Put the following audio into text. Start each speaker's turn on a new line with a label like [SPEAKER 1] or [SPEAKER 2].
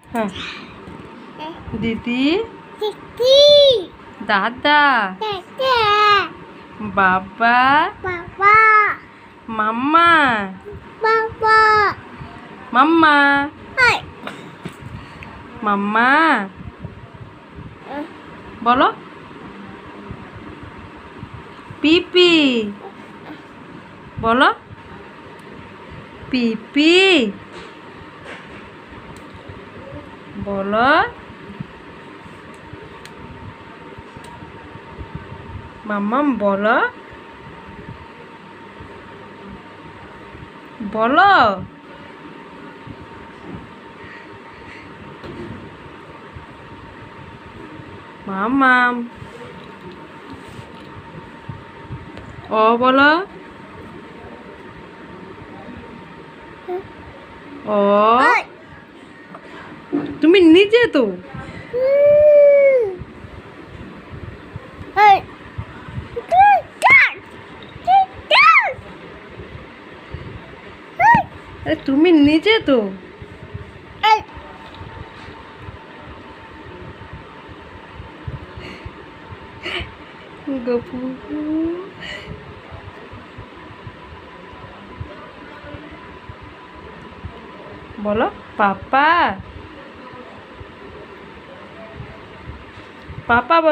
[SPEAKER 1] হ্যাঁ দিদি
[SPEAKER 2] দিদি
[SPEAKER 1] দাদা
[SPEAKER 2] দাদা
[SPEAKER 1] বাবা
[SPEAKER 2] বাবা
[SPEAKER 1] মাম্মা
[SPEAKER 2] বাবা
[SPEAKER 1] মাম্মা
[SPEAKER 2] হাই
[SPEAKER 1] মাম্মা বলো পিপি বলো পিপি বলো মাম্মাম বলো বলো মাম্মাম ও বলো ও
[SPEAKER 2] হাই
[SPEAKER 1] তুমি নিজে তো
[SPEAKER 2] হাই
[SPEAKER 1] আরে তুমি নিজে তো গপু বলো পাপা পাপা